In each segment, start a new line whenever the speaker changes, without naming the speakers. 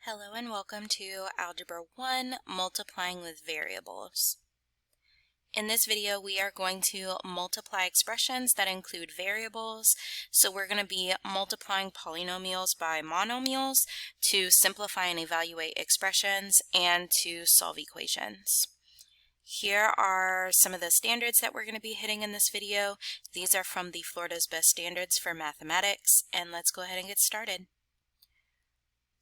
Hello and welcome to Algebra 1, Multiplying with Variables. In this video, we are going to multiply expressions that include variables. So we're going to be multiplying polynomials by monomials to simplify and evaluate expressions and to solve equations. Here are some of the standards that we're going to be hitting in this video. These are from the Florida's Best Standards for Mathematics, and let's go ahead and get started.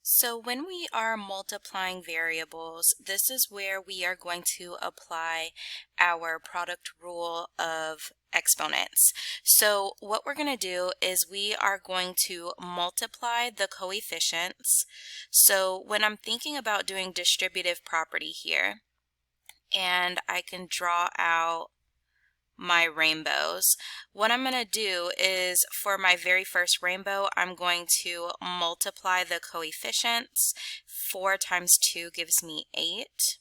So when we are multiplying variables, this is where we are going to apply our product rule of exponents. So what we're going to do is we are going to multiply the coefficients. So when I'm thinking about doing distributive property here, and I can draw out my rainbows. What I'm going to do is for my very first rainbow, I'm going to multiply the coefficients. 4 times 2 gives me 8.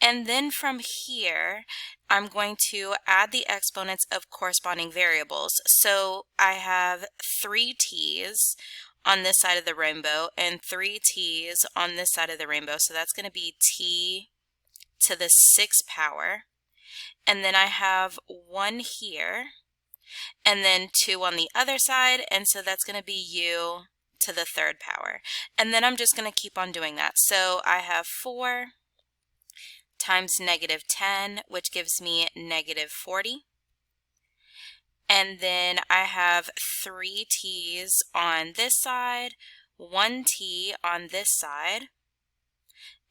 And then from here, I'm going to add the exponents of corresponding variables. So I have 3 t's on this side of the rainbow and 3 t's on this side of the rainbow. So that's going to be t to the 6th power. And then I have 1 here, and then 2 on the other side, and so that's going to be u to the 3rd power. And then I'm just going to keep on doing that. So I have 4 times -10, which gives me -40. And then I have 3 t's on this side, 1 t on this side.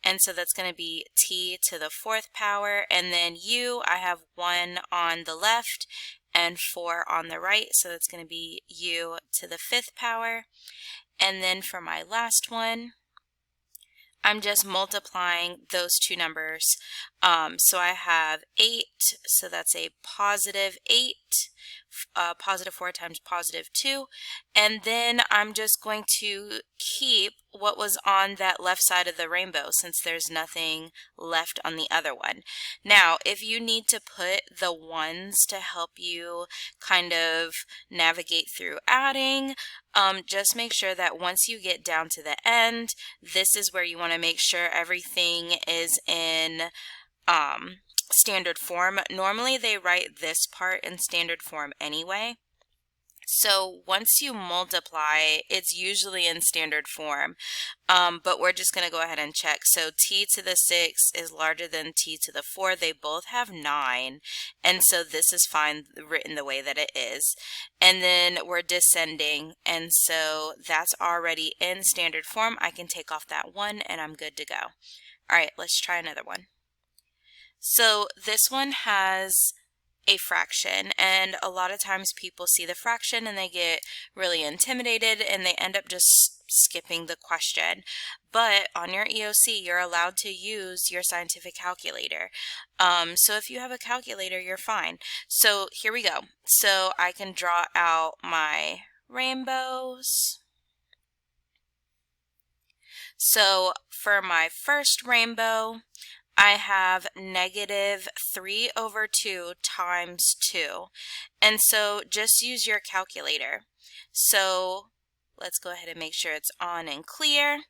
And so that's going to be t to the 4th power, and then u, I have 1 on the left and 4 on the right, so that's going to be u to the 5th power. And then for my last one, I'm just multiplying those two numbers. So I have 8, so that's a positive 8, positive 4 times positive 2, and then I'm just going to keep what was on that left side of the rainbow since there's nothing left on the other one. Now, if you need to put the ones to help you kind of navigate through adding, just make sure that once you get down to the end, this is where you want to make sure everything is in standard form. Normally they write this part in standard form anyway. So once you multiply, it's usually in standard form, but we're just going to go ahead and check. So t to the 6 is larger than t to the 4. They both have 9, and so this is fine written the way that it is. And then we're descending, and so that's already in standard form. I can take off that 1 and I'm good to go. All right, let's try another one. So this one has a fraction, and a lot of times people see the fraction and they get really intimidated and they end up just skipping the question. But on your EOC, you're allowed to use your scientific calculator. So if you have a calculator, you're fine. So here we go. So I can draw out my rainbows. So for my first rainbow, I have -3/2 times 2. And so just use your calculator. So let's go ahead and make sure it's on and clear.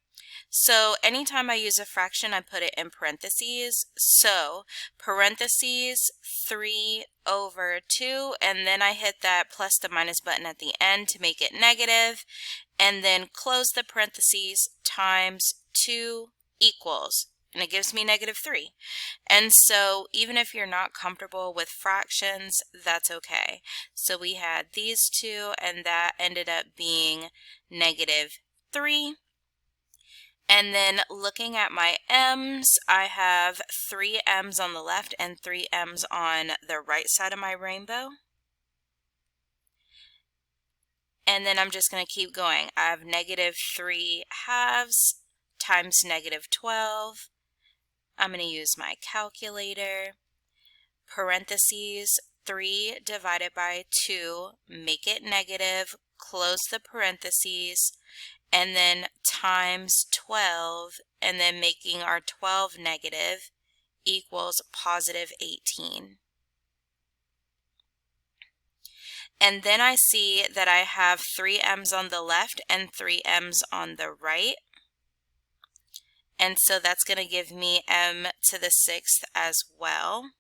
So anytime I use a fraction, I put it in parentheses. So parentheses 3/2, and then I hit that plus the minus button at the end to make it negative, and then close the parentheses times 2 equals. And it gives me -3. And so even if you're not comfortable with fractions, that's okay. So we had these two, and that ended up being -3. And then looking at my m's, I have 3 m's on the left and 3 m's on the right side of my rainbow. And then I'm just going to keep going. I have -3/2 times -12. I'm going to use my calculator. Parentheses 3 divided by 2, make it negative, close the parentheses, and then times 12, and then making our 12 negative equals +18. And then I see that I have 3 m's on the left and 3 m's on the right. And so that's going to give me m to the 6th as well.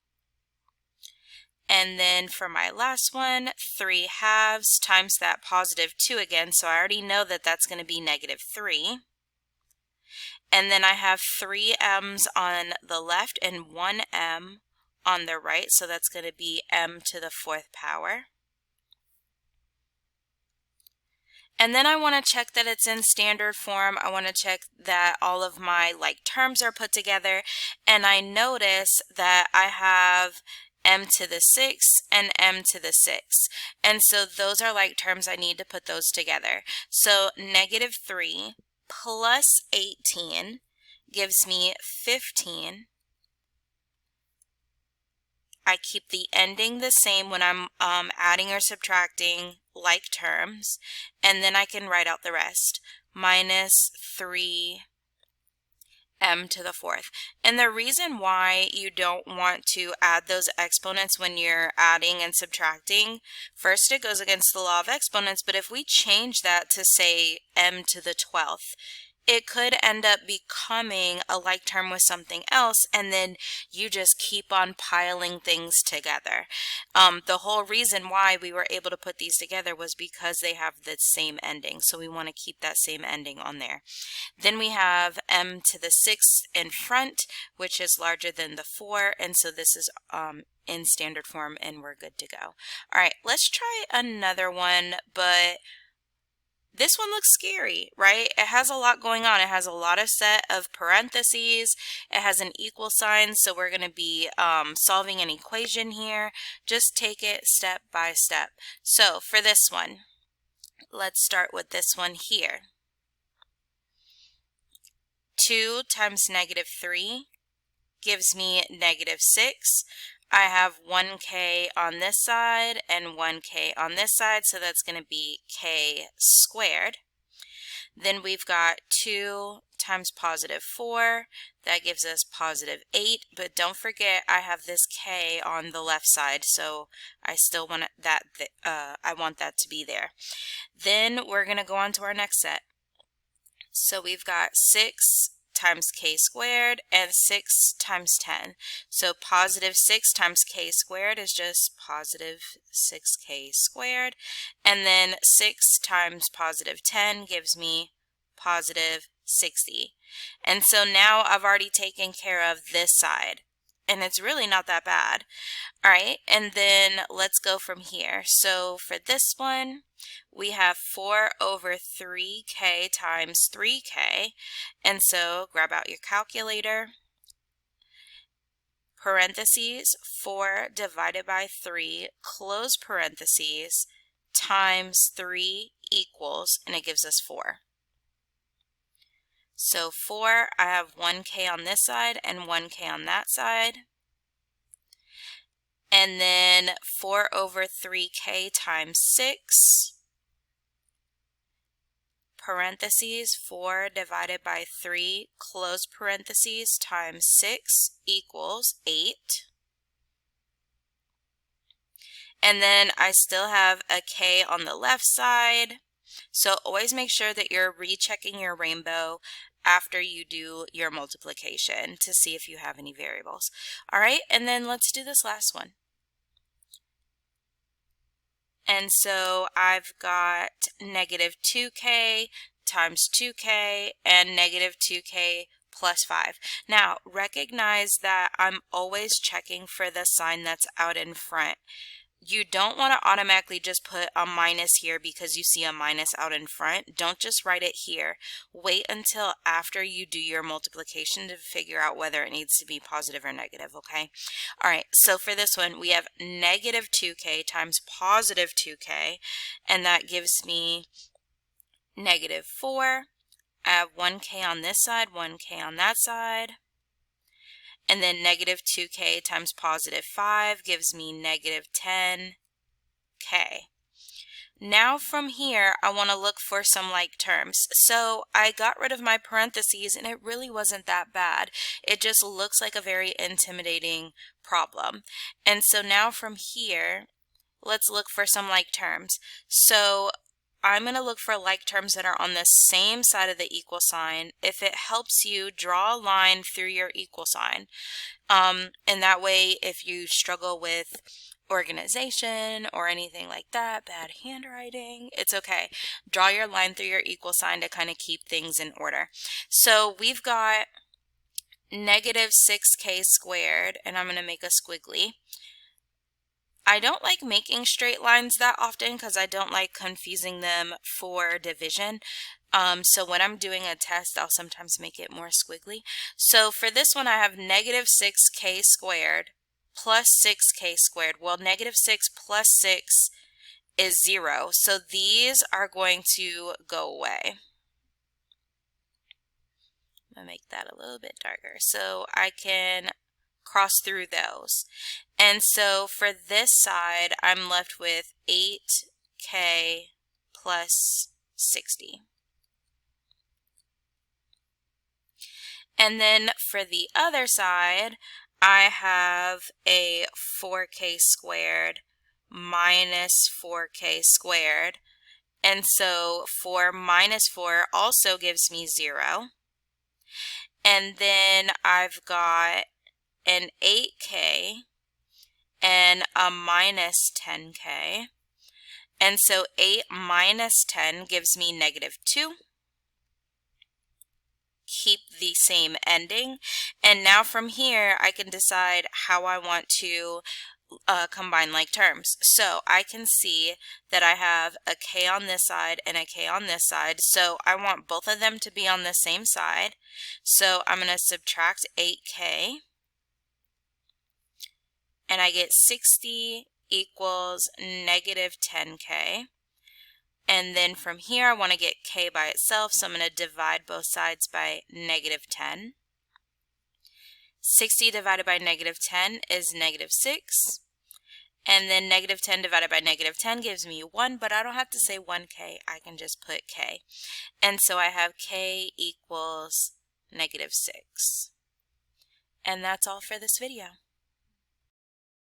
And then for my last one, 3 halves times that positive 2 again. So I already know that that's going to be negative 3. And then I have 3 m's on the left and 1 m on the right. So that's going to be m to the 4th power. And then I want to check that it's in standard form. I want to check that all of my like terms are put together. And I notice that I have m to the 6th and m to the 6th. And so those are like terms I need to put those together. So negative 3 plus 18 gives me 15. I keep the ending the same when I'm adding or subtracting like terms, and then I can write out the rest. Minus 3 m to the 4th. And the reason why you don't want to add those exponents when you're adding and subtracting, first it goes against the law of exponents, but if we change that to say m to the 12th, it could end up becoming a like term with something else, and then you just keep on piling things together. The whole reason why we were able to put these together was because they have the same ending, so we want to keep that same ending on there. Then we have m to the 6th in front, which is larger than the 4, and so this is in standard form, and we're good to go. All right, let's try another one, but this one looks scary, right? It has a lot going on. It has a lot of set of parentheses. It has an equal sign, so we're going to be solving an equation here. Just take it step by step. So for this one, let's start with this one here. 2 times negative 3 gives me negative 6. I have 1k on this side and 1k on this side, so that's going to be k squared. Then we've got 2 times positive 4. That gives us positive 8, but don't forget I have this k on the left side, so I still want that, I want that to be there. Then we're going to go on to our next set. So we've got 6 times k squared and 6 times 10. So positive 6 times k squared is just positive 6k squared. And then 6 times positive 10 gives me positive 60. And so now I've already taken care of this side, and it's really not that bad. All right, and then let's go from here. So for this one, we have 4 over 3k times 3k, and so grab out your calculator. Parentheses, 4 divided by 3, close parentheses, times 3 equals, and it gives us 4. So 4, I have 1k on this side and 1k on that side. And then 4 over 3k times 6, parentheses, 4 divided by 3, close parentheses, times 6 equals 8. And then I still have a k on the left side. So always make sure that you're rechecking your rainbow after you do your multiplication to see if you have any variables. All right, and then let's do this last one. And so I've got negative 2k times 2k and negative 2k plus 5. Now recognize that I'm always checking for the sign that's out in front. You don't want to automatically just put a minus here because you see a minus out in front. Don't just write it here. Wait until after you do your multiplication to figure out whether it needs to be positive or negative, okay? All right, so for this one, we have negative 2k times positive 2k, and that gives me negative 4. I have 1k on this side, 1k on that side. And then negative 2k times positive 5 gives me negative 10k. Now from here, I want to look for some like terms. So I got rid of my parentheses, and it really wasn't that bad. It just looks like a very intimidating problem. And so now from here, let's look for some like terms. So I'm going to look for like terms that are on the same side of the equal sign if it helps you draw a line through your equal sign. And that way, if you struggle with organization or anything like that, bad handwriting, it's okay. Draw your line through your equal sign to kind of keep things in order. So we've got negative 6k squared, and I'm going to make a squiggly. I don't like making straight lines that often because I don't like confusing them for division. So when I'm doing a test, I'll sometimes make it more squiggly. So for this one, I have negative 6k squared plus 6k squared. Well, negative 6 plus 6 is 0. So these are going to go away. I'm going to make that a little bit darker so I can cross through those. And so for this side, I'm left with 8k plus 60. And then for the other side, I have a 4k squared minus 4k squared. And so 4 minus 4 also gives me 0. And then I've got an 8k and a minus 10k. And so 8 minus 10 gives me negative 2. Keep the same ending. And now from here, I can decide how I want to combine like terms. So I can see that I have a k on this side and a k on this side. So I want both of them to be on the same side. So I'm going to subtract 8k. And I get 60 equals negative 10k. And then from here, I want to get k by itself, so I'm going to divide both sides by negative 10. 60 divided by negative 10 is negative 6. And then negative 10 divided by negative 10 gives me 1, but I don't have to say 1k, I can just put k. And so I have k equals negative 6. And that's all for this video.